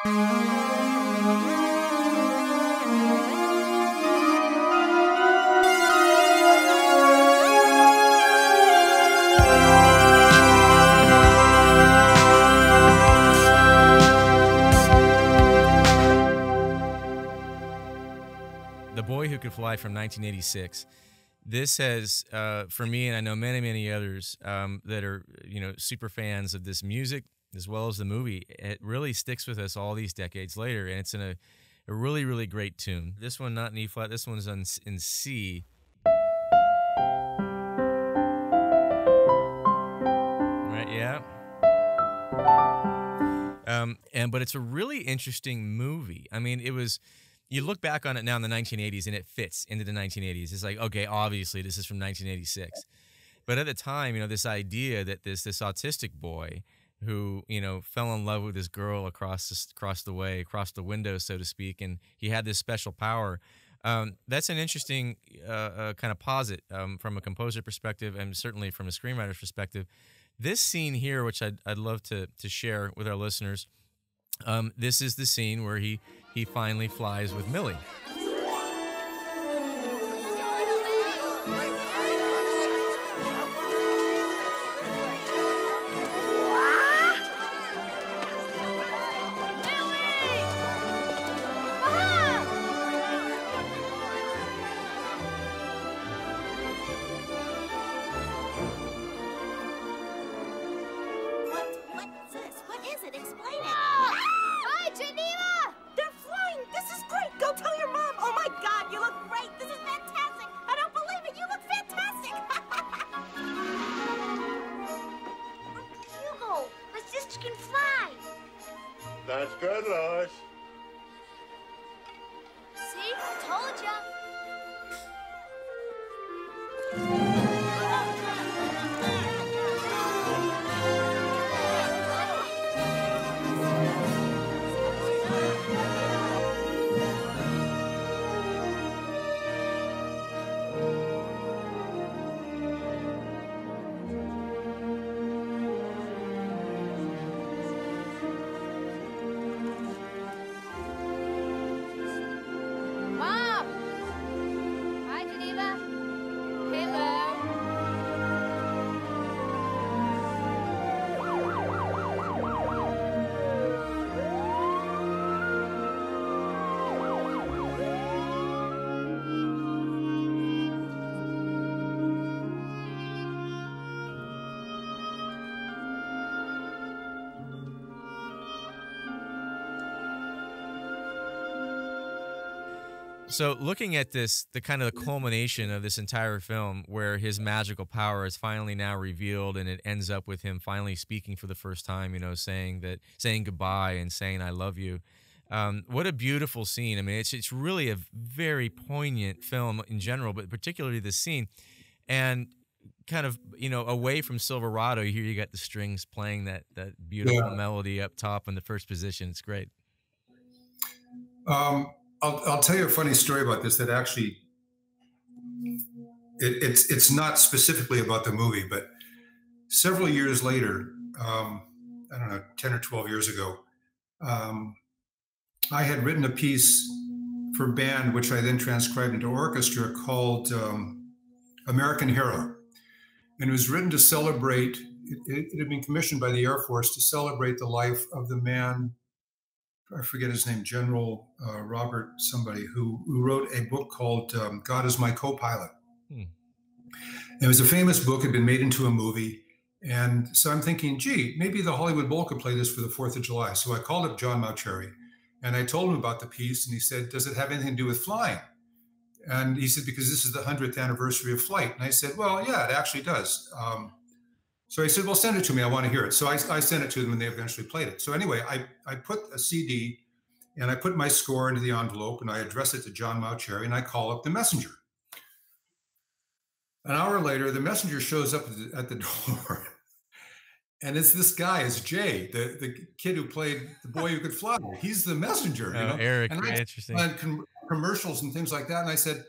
The Boy Who Could Fly from 1986. This has, for me, and I know many, many others that are, super fans of this music as well as the movie, it really sticks with us all these decades later, and it's in a really, really great tune. This one not in E flat, this one's in C. Right, yeah. But it's a really interesting movie. I mean, it was. You look back on it now in the 1980s, and it fits into the 1980s. It's like, okay, obviously this is from 1986. But at the time, this idea that this autistic boy who, fell in love with this girl across the window, so to speak, and he had this special power. That's an interesting kind of posit from a composer perspective and certainly from a screenwriter's perspective. This scene here, which I'd love to share with our listeners, this is the scene where he finally flies with Millie. What's this? What is it? Explain it. Hi, Geneva! They're flying! This is great! Go tell your mom! Oh my god, you look great! This is fantastic! I don't believe it! You look fantastic! Hugo, my sister can fly! That's good, Lois. See? Told ya! Mom! Hi, Geneva. Hello. So looking at this, the kind of the culmination of this entire film where his magical power is finally now revealed, and it ends up with him finally speaking for the first time, saying goodbye and saying, I love you. What a beautiful scene. I mean, it's really a very poignant film in general, but particularly this scene. And kind of, away from Silverado, here you got the strings playing that beautiful melody up top in the first position. It's great. I'll tell you a funny story about this that actually it's not specifically about the movie, but several years later, I don't know, 10 or 12 years ago, I had written a piece for band, which I then transcribed into orchestra, called American Hero. And it was written to celebrate, it had been commissioned by the Air Force to celebrate the life of the man, I forget his name, General Robert somebody, who wrote a book called God is My Co-Pilot. It was a famous book, had been made into a movie. And so I'm thinking, gee, maybe the Hollywood Bowl could play this for the 4th of July. So I called up John Mauceri and I told him about the piece, and he said, does it have anything to do with flying? And he said, because this is the 100th anniversary of flight. And I said, well, yeah, it actually does. So I said, well, send it to me. I want to hear it. So I sent it to them, and they eventually played it. So anyway, I put a CD and I put my score into the envelope, and I address it to John Mauceri, and I call up the messenger. An hour later, the messenger shows up at the door. And it's this guy, it's Jay, the kid who played The Boy Who Could Fly. He's the messenger. Eric, and interesting. And commercials and things like that. And I said,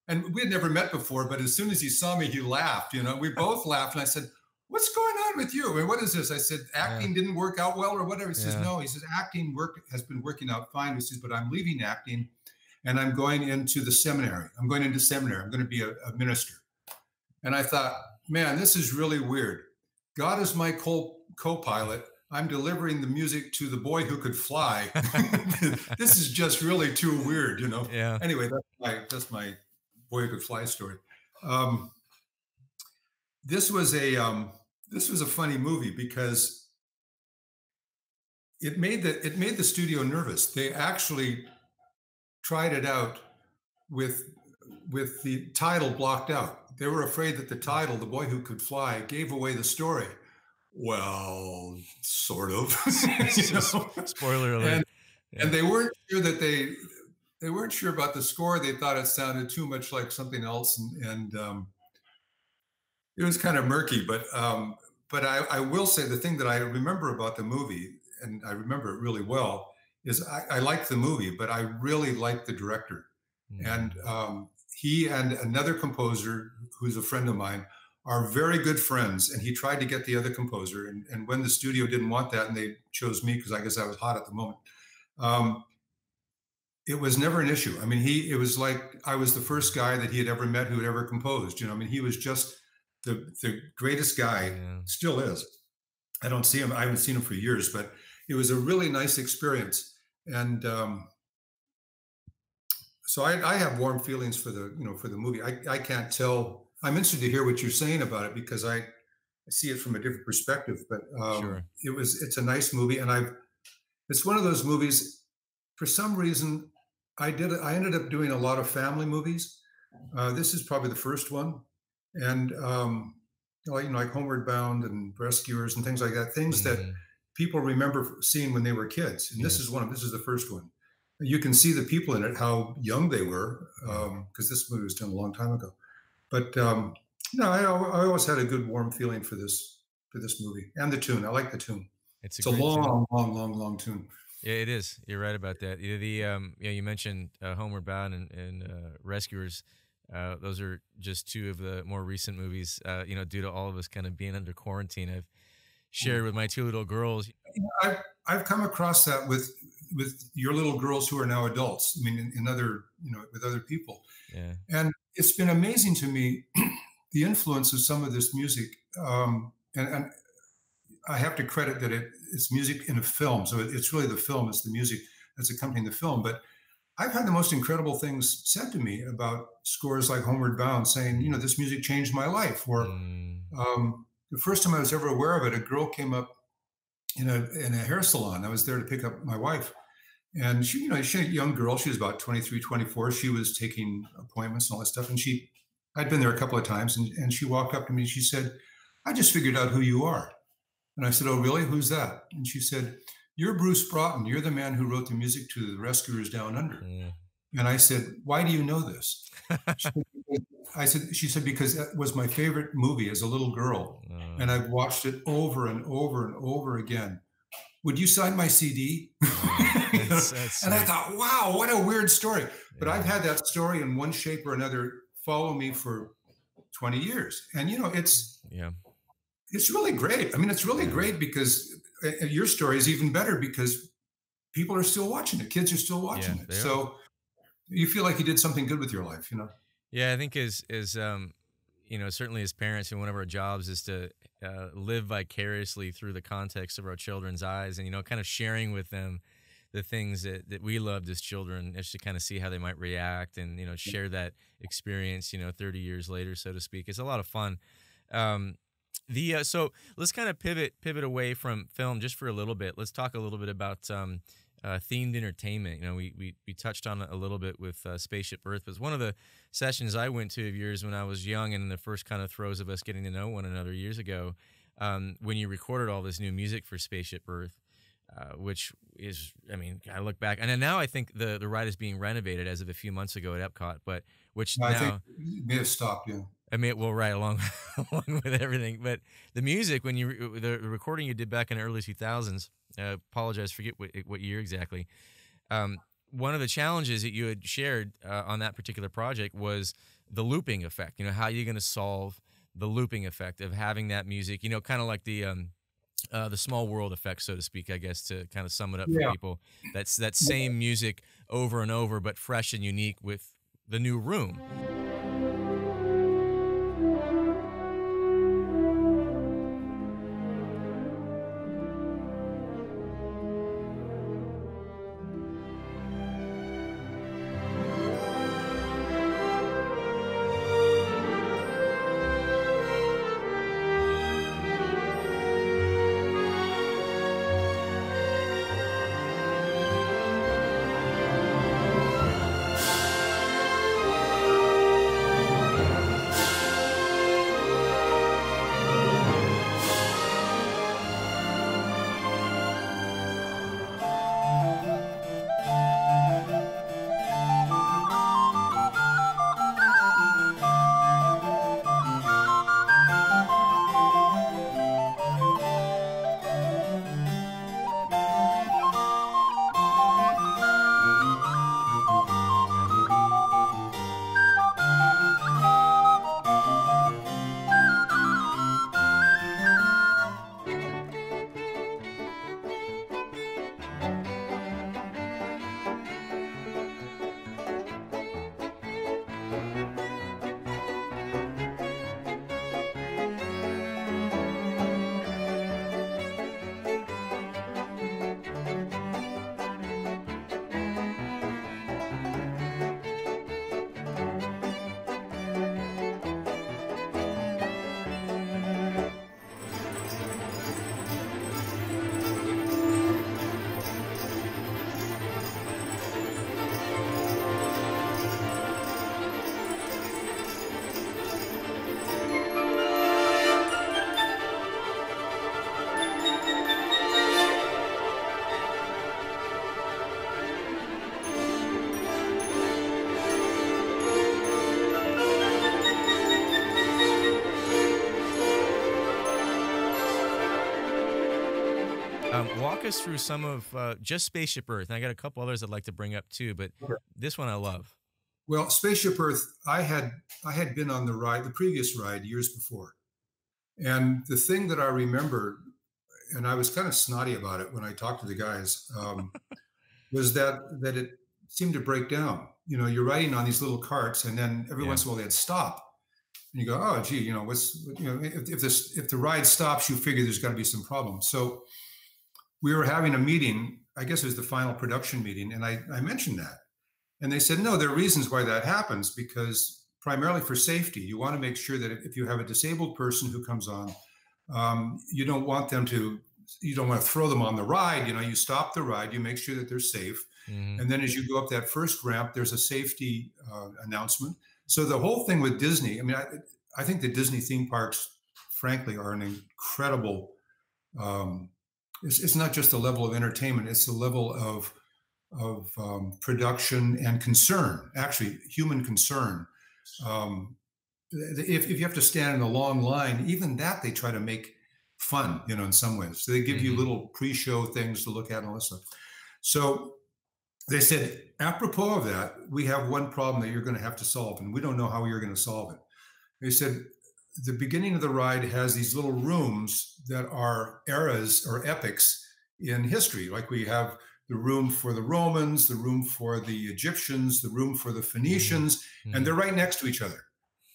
and we had never met before, but as soon as he saw me, he laughed. We both laughed. And I said, what's going on with you? I mean, what is this? I said, acting didn't work out well or whatever. He says, Yeah. no. He says, acting has been working out fine. He says, but I'm leaving acting and I'm going into the seminary. I'm going into seminary. I'm going to be a minister. And I thought, man, this is really weird. God is my co-pilot. I'm delivering the music to the boy who could fly. This is just really too weird, you know? Yeah. Anyway, that's my boy who could fly story. This was a funny movie because it made the studio nervous. They actually tried it out with the title blocked out. They were afraid that the title, The Boy Who Could Fly, gave away the story. Well, sort of. You know? Spoiler alert. And they weren't sure that they weren't sure about the score. They thought it sounded too much like something else, and it was kind of murky. But I will say the thing that I remember about the movie, and I remember it really well, is I liked the movie, but I really liked the director. And he and another composer who's a friend of mine are very good friends. And he tried to get the other composer. And when the studio didn't want that and they chose me, because I guess I was hot at the moment, it was never an issue. I mean, it was like I was the first guy that he had ever met who had ever composed. You know, I mean, he was just the greatest guy, still is. I don't see him. I haven't seen him for years, but it was a really nice experience. And so I have warm feelings for the movie. I can't tell. I'm interested to hear what you're saying about it because I see it from a different perspective. But Sure. It's a nice movie, and it's one of those movies. For some reason, I ended up doing a lot of family movies. This is probably the first one, and like Homeward Bound and Rescuers and things like that. Things that people remember seeing when they were kids. And this is the first one. You can see the people in it, how young they were, because this movie was done a long time ago. But I always had a good warm feeling for this movie and the tune. I like the tune. It's a long tune. Yeah, it is. You're right about that. You mentioned Homeward Bound and Rescuers. Those are just two of the more recent movies. Due to all of us kind of being under quarantine, I've shared with my two little girls. I've come across that with your little girls who are now adults. I mean, in other with other people. Yeah. And it's been amazing to me the influence of some of this music. And I have to credit that it's music in a film. So it's really the film, it's the music that's accompanying the film. But I've had the most incredible things said to me about scores like Homeward Bound, saying, this music changed my life. Or the first time I was ever aware of it, a girl came up in a hair salon. I was there to pick up my wife. And she's a young girl. She was about 23, 24. She was taking appointments and all that stuff. And I'd been there a couple of times. And she walked up to me. She said, I just figured out who you are. And I said, oh, really? Who's that? And she said, you're Bruce Broughton. You're the man who wrote the music to The Rescuers Down Under. And I said, why do you know this? She said, because that was my favorite movie as a little girl. And I've watched it over and over and over again. Would you sign my CD? And I thought, wow, what a weird story. But I've had that story in one shape or another follow me for 20 years. And, it's really great. I mean, it's really great because your story is even better because people are still watching it. Kids are still watching it. So you feel like you did something good with your life, Yeah, I think as certainly as parents, and one of our jobs is to live vicariously through the context of our children's eyes, and kind of sharing with them the things that we loved as children, just to kind of see how they might react, and share that experience 30 years later, so to speak. It's a lot of fun. So let's kind of pivot away from film just for a little bit. Let's talk a little bit about themed entertainment. We touched on it a little bit with Spaceship Earth. It was one of the sessions I went to of yours when I was young, and in the first kind of throes of us getting to know one another years ago, when you recorded all this new music for Spaceship Earth, which is, I look back, and then now I think the ride is being renovated as of a few months ago at Epcot, but I think it may have stopped, yeah. Right along with everything, but the music, when the recording you did back in the early 2000s, apologize, forget what year exactly. One of the challenges that you had shared on that particular project was the looping effect. How are you going to solve the looping effect of having that music, you know, kind of like the small world effect, so to speak, I guess, to kind of sum it up for Yeah. people. That's that same music over and over, but fresh and unique with the new room. Walk us through some of just Spaceship Earth. And I got a couple others I'd like to bring up too, but this one I love. Well, Spaceship Earth, I had been on the ride, the previous ride, years before. And the thing that I remember, and I was kind of snotty about it when I talked to the guys, was that it seemed to break down. You know, you're riding on these little carts, and then every once in a while they'd stop, and you go, "Oh, gee, you know, if the ride stops, you figure there's got to be some problem." So we were having a meeting. I guess it was the final production meeting, and I mentioned that, and they said, "No, there are reasons why that happens, because primarily for safety, you want to make sure that if you have a disabled person who comes on, you don't want to throw them on the ride. You know, you stop the ride, you make sure that they're safe." Mm-hmm. And then as you go up that first ramp, there's a safety announcement. So the whole thing with Disney, I mean, I think the Disney theme parks, frankly, are an incredible, it's not just the level of entertainment, it's the level of production and concern, actually human concern. If you have to stand in a long line, even that they try to make fun, you know, in some ways. So they give you little pre-show things to look at and all that stuff. So they said, apropos of that, we have one problem that you're going to have to solve, and we don't know how you're going to solve it. They said, the beginning of the ride has these little rooms that are eras or epics in history. Like we have the room for the Romans, the room for the Egyptians, the room for the Phoenicians, and they're right next to each other.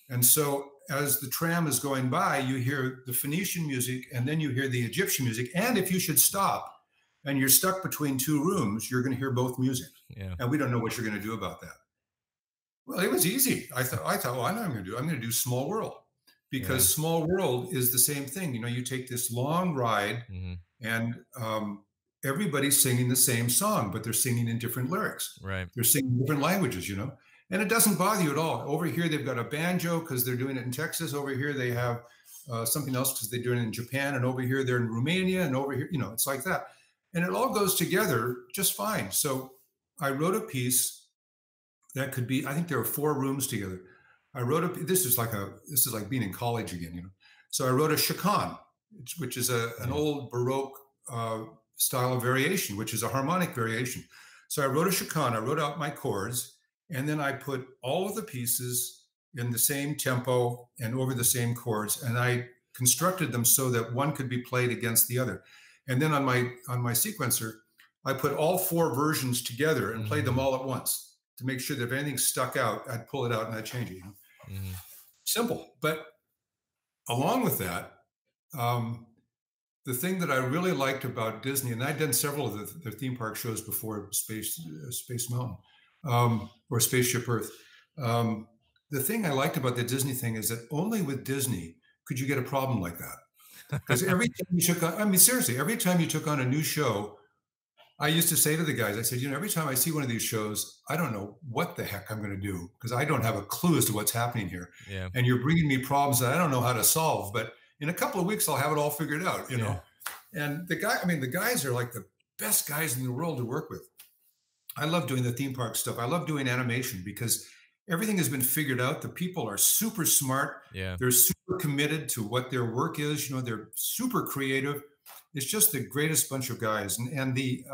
And so as the tram is going by, you hear the Phoenician music, and then you hear the Egyptian music. And if you should stop and you're stuck between two rooms, you're going to hear both music. Yeah. And we don't know what you're going to do about that. Well, it was easy. I thought, well, I know what I'm going to do. I'm going to do Small World, because Small World is the same thing. You know, you take this long ride and everybody's singing the same song, but they're singing in different lyrics. Right. They're singing different languages, you know, and it doesn't bother you at all. Over here, they've got a banjo because they're doing it in Texas. Over here, they have something else because they're doing it in Japan. And over here, they're in Romania. And over here, you know, it's like that. And it all goes together just fine. So I wrote a piece that could be, I think there are 4 rooms together. I wrote this is like being in college again, you know. So I wrote a chaconne, which is an old Baroque style of variation, which is a harmonic variation. So I wrote a chaconne, I wrote out my chords, and then I put all of the pieces in the same tempo and over the same chords, and I constructed them so that one could be played against the other. And then on my sequencer, I put all four versions together and played them all at once to make sure that if anything stuck out, I'd pull it out and I'd change it. Simple. But along with that, the thing that I really liked about Disney, and I'd done several of the theme park shows before Space Mountain or Spaceship Earth. The thing I liked about the Disney thing is that only with Disney could you get a problem like that. Because every time you took on, I mean, seriously, every time you took on a new show, I used to say to the guys, I said, every time I see one of these shows, I don't know what the heck I'm going to do because I don't have a clue as to what's happening here. Yeah. And you're bringing me problems that I don't know how to solve, but in a couple of weeks, I'll have it all figured out, you know? And the guys are like the best guys in the world to work with. I love doing the theme park stuff. I love doing animation because everything has been figured out. The people are super smart. Yeah. They're super committed to what their work is. They're super creative. It's just the greatest bunch of guys. And the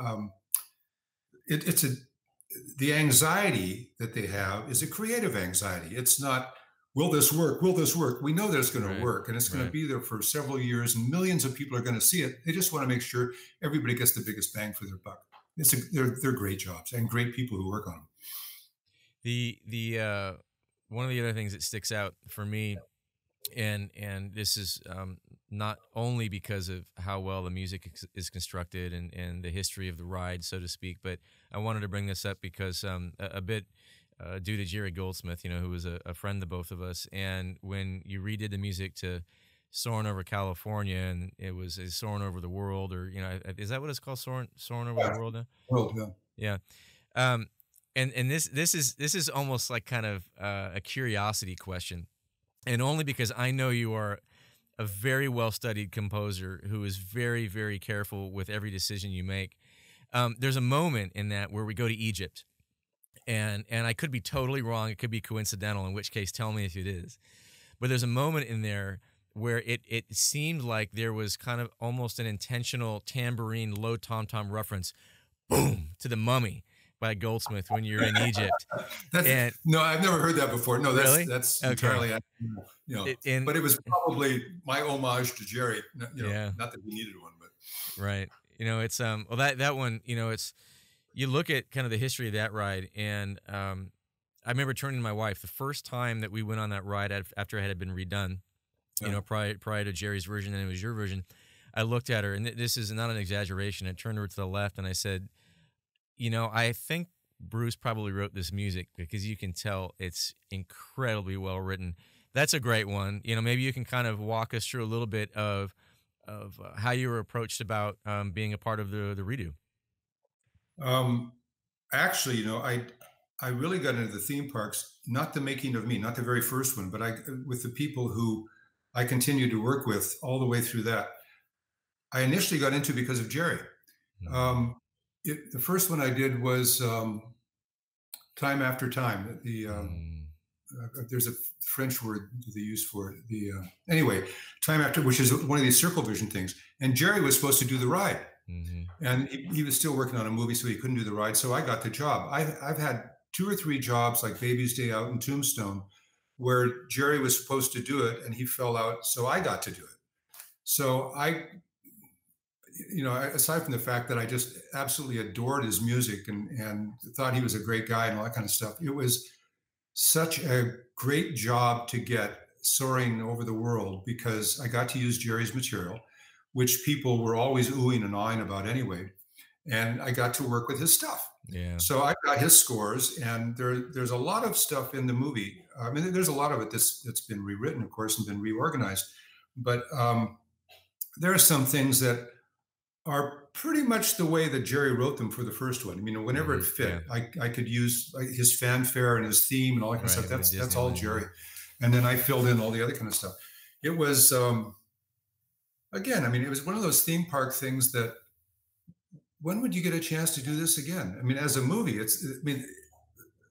anxiety that they have is a creative anxiety. It's not, will this work? Will this work? We know that it's going to work and it's going to be there for several years and millions of people are going to see it. They just want to make sure everybody gets the biggest bang for their buck. They're great jobs and great people who work on them. The one of the other things that sticks out for me, and this is not only because of how well the music is constructed and the history of the ride, so to speak, but I wanted to bring this up because a bit due to Jerry Goldsmith, who was a friend of both of us, and when you redid the music to Soaring Over California, and it was Soaring Over the World, or is that what it's called, Soaring Over the World now? World, yeah. And this is almost like kind of a curiosity question, and only because I know you are a very well-studied composer who is very, very careful with every decision you make. There's a moment in that where we go to Egypt, and I could be totally wrong. It could be coincidental, in which case tell me if it is. But there's a moment in there where it seemed like there was kind of almost an intentional tambourine, low tom-tom reference, boom, to The Mummy by Goldsmith when you're in Egypt. No, I've never heard that before. No, really? That's okay. entirely, but it was probably my homage to Jerry. Not that we needed one, but right. It's that one. It's, you look at kind of the history of that ride, and I remember turning to my wife the first time that we went on that ride after it had been redone. Prior to Jerry's version, and it was your version. I looked at her, and this is not an exaggeration. I turned her to the left, and I said, I think Bruce probably wrote this music because you can tell it's incredibly well written. That's a great one. Maybe you can kind of walk us through a little bit of how you were approached about being a part of the redo. Actually, I really got into the theme parks, not the making of me, not the very first one, but with the people who I continued to work with all the way through that. I initially got into because of Jerry. The first one I did was Time After Time. There's a French word they use for it. Anyway, Time After, which is one of these Circle Vision things. And Jerry was supposed to do the ride. And he was still working on a movie, so he couldn't do the ride. So I got the job. I've had 2 or 3 jobs like Baby's Day Out and Tombstone where Jerry was supposed to do it and he fell out. So I got to do it. So aside from the fact that I just absolutely adored his music and thought he was a great guy and all that kind of stuff, it was such a great job to get Soaring Over the World because I got to use Jerry's material, which people were always oohing and awing about anyway. And I got to work with his stuff. Yeah. So I got his scores, and there's a lot of stuff in the movie. I mean, there's a lot of it that's been rewritten, of course, and been reorganized. But there are some things that are pretty much the way that Jerry wrote them for the first one. I mean, whenever it fit, I could use his fanfare and his theme and all that kind of stuff. That's all Jerry. And then I filled in all the other kind of stuff. It was, again, I mean, it was one of those theme park things that, when would you get a chance to do this again? I mean, as a movie,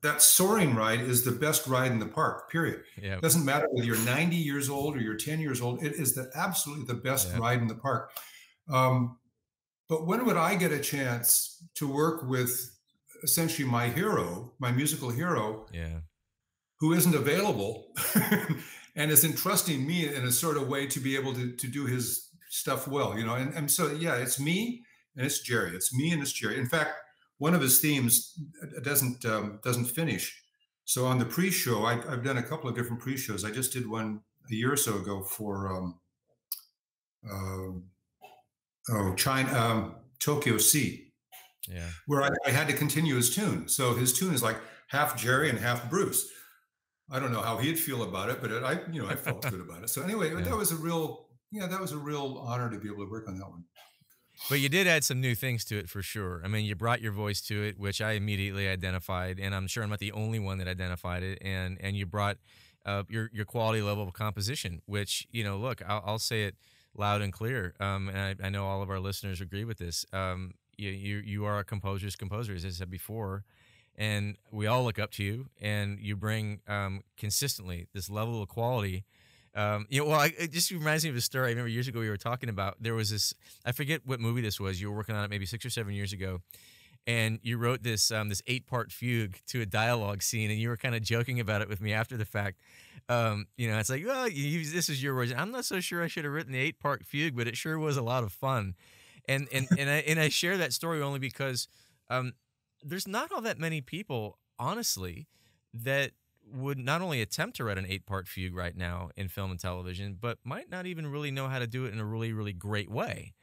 that soaring ride is the best ride in the park, period. Yeah. It doesn't matter whether you're 90 years old or you're 10 years old. It is absolutely the best ride in the park. But when would I get a chance to work with essentially my hero, my musical hero? Yeah. who isn't available and is entrusting me in a sort of way to be able to do his stuff well, and so, yeah, it's me and it's Jerry. It's me and it's Jerry. In fact, one of his themes doesn't finish. So on the pre-show, I've done a couple of different pre-shows. I just did one a year or so ago for China, Tokyo Sea, Yeah. where I had to continue his tune. So his tune is like half Jerry and half Bruce. I don't know how he'd feel about it, but I felt good about it. So anyway, Yeah. that was a real honor to be able to work on that one. But you did add some new things to it for sure. I mean, you brought your voice to it, which I immediately identified, and I'm sure I'm not the only one that identified it. And you brought your quality level of composition, which look, I'll say it loud and clear. And I know all of our listeners agree with this. You are a composer's composer, as I said before, and we all look up to you, and you bring consistently this level of quality. It just reminds me of a story. I remember years ago we were talking about, there was this, I forget what movie this was. You were working on it maybe 6 or 7 years ago, and you wrote this 8-part fugue to a dialogue scene, and you were kind of joking about it with me after the fact. It's like, well, this is your words. I'm not so sure I should have written the 8-part fugue, but it sure was a lot of fun. And I share that story only because there's not all that many people, honestly, that would not only attempt to write an 8-part fugue right now in film and television, but might not even really know how to do it in a really, really great way.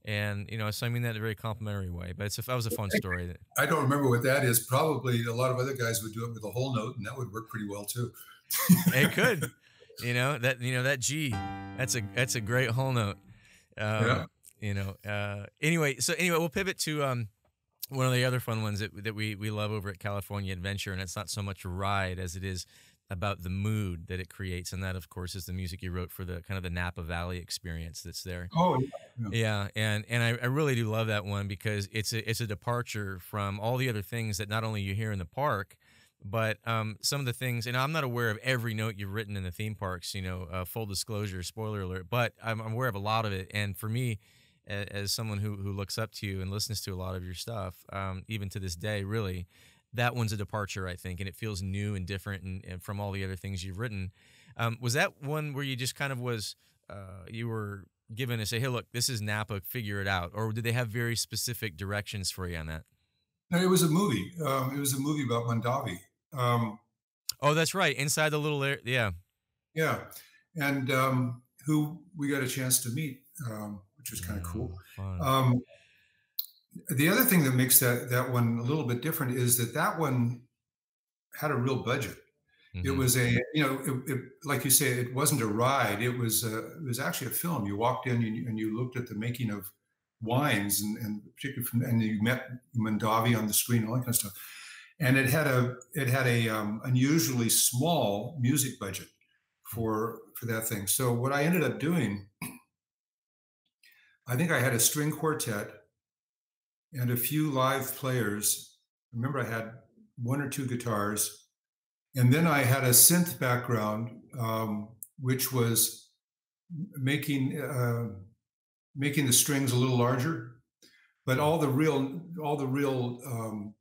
And, so I mean that in a very complimentary way, but that was a fun story. I don't remember what that is. Probably a lot of other guys would do it with a whole note, and that would work pretty well too. It could, that G, that's a great whole note. Anyway, we'll pivot to, one of the other fun ones that we love over at California Adventure, and it's not so much a ride as it is about the mood that it creates, and that, of course, is the music you wrote for the kind of the Napa Valley experience that's there. Oh, yeah, and I really do love that one because it's a departure from all the other things that not only you hear in the park, but some of the things, and I'm not aware of every note you've written in the theme parks. Full disclosure, spoiler alert, but I'm aware of a lot of it, and for me, as someone who looks up to you and listens to a lot of your stuff, even to this day, really, that one's a departure, I think, and it feels new and different and from all the other things you've written. Was that one where you just kind of you were given to say, hey, look, this is Napa, figure it out? Or did they have very specific directions for you on that? No, it was a movie. It was a movie about Mondavi. Oh, that's right. Inside the little area. Yeah. Yeah. And who we got a chance to meet, which was kind of cool. The other thing that makes that one a little bit different is that one had a real budget. Mm-hmm. It was like you say, it wasn't a ride. It was actually a film. You walked in and you looked at the making of wines and particularly and you met Mondavi on the screen, all that kind of stuff. And it had a unusually small music budget for that thing. So what I ended up doing, I think I had a string quartet and a few live players. Remember, I had 1 or 2 guitars, and then I had a synth background, which was making the strings a little larger, but all the real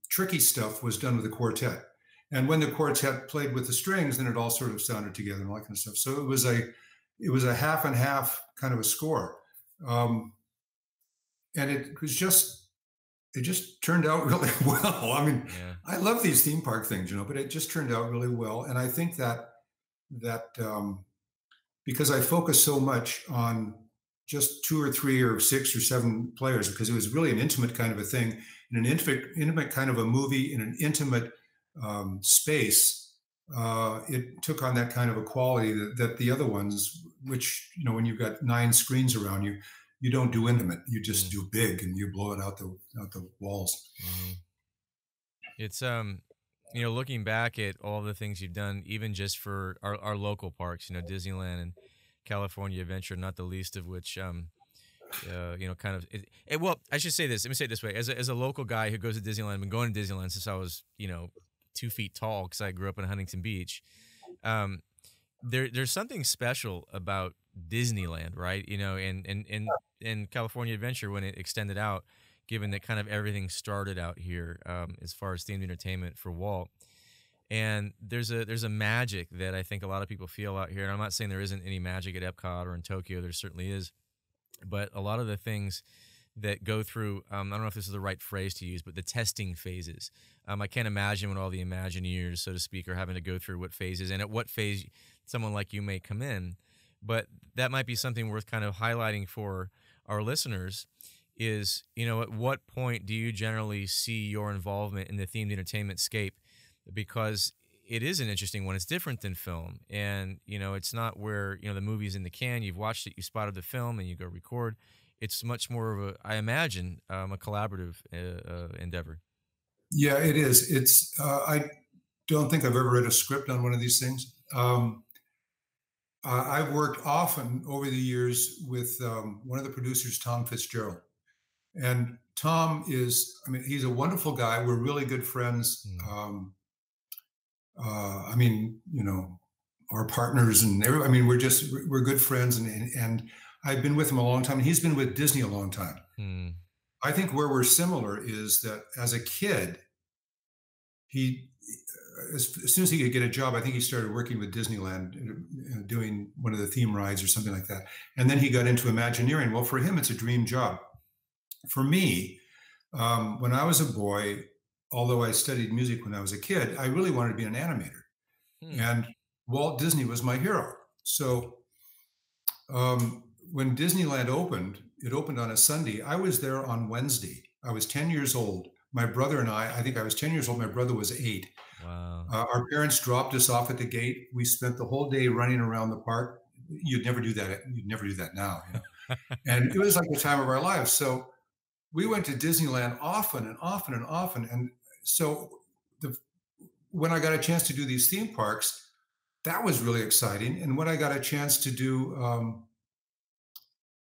tricky stuff was done with the quartet. And when the quartet played with the strings, then it all sort of sounded together and all that kind of stuff. So it was a half and half kind of a score, and it just turned out really well. I mean, I love these theme park things, but it just turned out really well. And I think that because I focused so much on just 2 or 3 or 6 or 7 players, because it was really an intimate kind of a thing, in an intimate kind of a movie, in an intimate space, it took on that kind of a quality that the other ones, which, when you've got 9 screens around you, you don't do intimate. You just do big and you blow it out the walls. Mm-hmm. It's looking back at all the things you've done, even just for our local parks, Disneyland and California Adventure, not the least of which, well, I should say this. Let me say it this way: as a local guy who goes to Disneyland, I've been going to Disneyland since I was 2 feet tall because I grew up in Huntington Beach. There's something special about Disneyland, right? And California Adventure when it extended out, given that kind of everything started out here as far as themed entertainment for Walt. And there's a magic that I think a lot of people feel out here. And I'm not saying there isn't any magic at Epcot or in Tokyo. There certainly is. But a lot of the things that go through, I don't know if this is the right phrase to use, but the testing phases. I can't imagine when all the Imagineers, so to speak, are having to go through what phases and at what phase someone like you may come in. But that might be something worth kind of highlighting for our listeners is, at what point do you generally see your involvement in the themed entertainment scape? Because it is an interesting one. It's different than film. And, it's not where, the movie's in the can, you've watched it, you spotted the film, and you go record. It's much more of I imagine, a collaborative endeavor. Yeah, it is. It's, I don't think I've ever read a script on one of these things. I've worked often over the years with one of the producers, Tom Fitzgerald. And Tom he's a wonderful guy. We're really good friends. Our partners and we're good friends. And I've been with him a long time. And he's been with Disney a long time. I think where we're similar is that as a kid, as soon as he could get a job, I think he started working with Disneyland, doing one of the theme rides or something like that. And then he got into Imagineering. Well, for him, it's a dream job. For me, when I was a boy, although I studied music when I was a kid, I really wanted to be an animator. And Walt Disney was my hero. So when Disneyland opened, it opened on a Sunday. I was there on Wednesday. I was 10 years old. My brother and I think I was 10 years old. My brother was 8. Wow. Our parents dropped us off at the gate. We spent the whole day running around the park. You'd never do that. You'd never do that now. And it was like the time of our lives. So we went to Disneyland often and often and often. And so when I got a chance to do these theme parks, that was really exciting. And when I got a chance to do,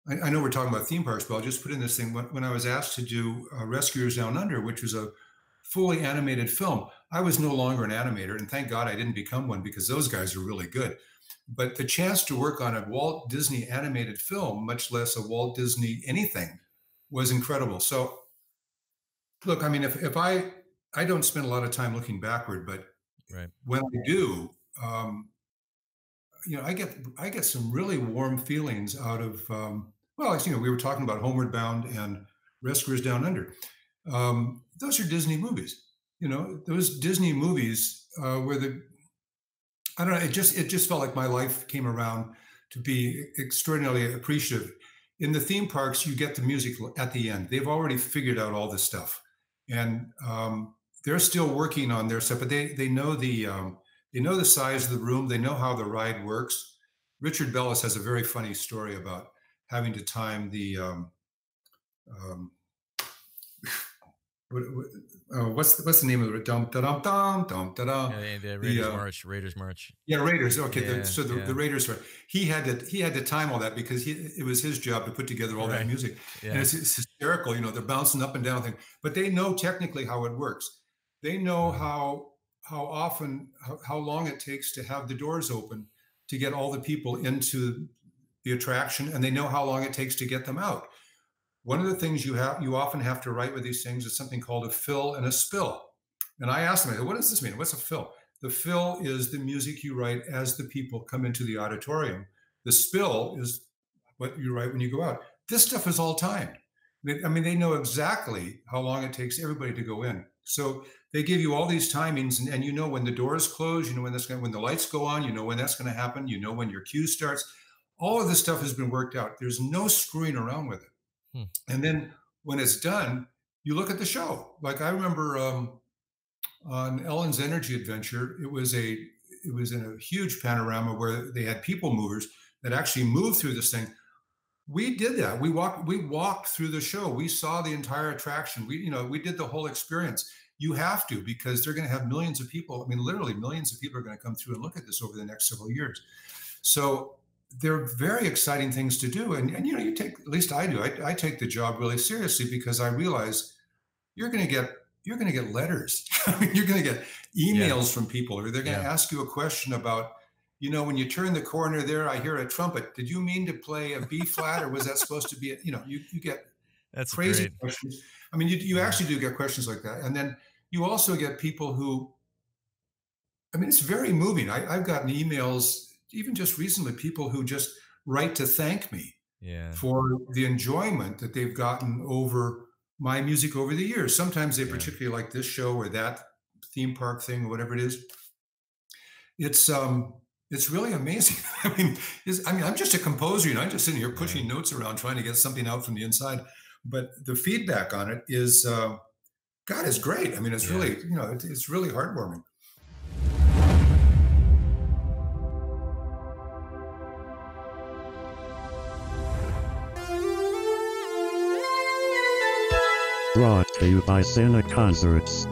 I know we're talking about theme parks, but I'll just put in this thing. When I was asked to do Rescuers Down Under, which was a fully animated film, I was no longer an animator. And thank God I didn't become one because those guys are really good. But the chance to work on a Walt Disney animated film, much less a Walt Disney anything, was incredible. So look, if I don't spend a lot of time looking backward, but right. When I do, I get some really warm feelings out of, we were talking about Homeward Bound and Rescuers Down Under. Those are Disney movies, those Disney movies where I don't know, it just felt like my life came around to be extraordinarily appreciative. In the theme parks, you get the music at the end. They've already figured out all this stuff. And they're still working on their stuff, but they know the size of the room. They know how the ride works. Richard Bellis has a very funny story about having to time the what's the name of it? Dum da dum dum dum da dum. The Raiders March. Raiders March. Yeah, Raiders. Okay, Yeah, the Raiders. He had to time all that because it was his job to put together all that music, and it's hysterical. They're bouncing up and down things, but they know technically how it works. They know how long it takes to have the doors open to get all the people into the attraction, and they know how long it takes to get them out. One of the things you often have to write with these things is something called a fill and a spill. And I asked them, what does this mean? What's a fill? The fill is the music you write as the people come into the auditorium. The spill is what you write when you go out. This stuff is all timed. They know exactly how long it takes everybody to go in. So they give you all these timings, and when the doors close, when the lights go on, when that's going to happen, when your cue starts. All of this stuff has been worked out. There's no screwing around with it. And then when it's done, you look at the show. Like I remember on Ellen's Energy Adventure, it was in a huge panorama where they had people movers that actually moved through this thing. We did that. We walked through the show. We saw the entire attraction. We did the whole experience. You have to, because they're going to have millions of people. Literally millions of people are going to come through and look at this over the next several years. So they're very exciting things to do. And you take, at least I do, I take the job really seriously because I realize you're going to get letters. You're going to get emails from people, or they're going to ask you a question about, when you turn the corner there, I hear a trumpet. Did you mean to play a B flat, or was that supposed to be you get That's crazy great. questions. You actually do get questions like that. And then you also get people who, I mean, it's very moving. I've gotten emails, even just recently, people who just write to thank me Yeah. for the enjoyment that they've gotten over my music over the years. Sometimes they particularly like this show or that theme park thing or whatever it is. It's really amazing. I'm just a composer, I'm just sitting here pushing notes around, trying to get something out from the inside. But the feedback on it is, God, it's great. I mean, it's really, it's really heartwarming. Brought to you by Santa Concerts.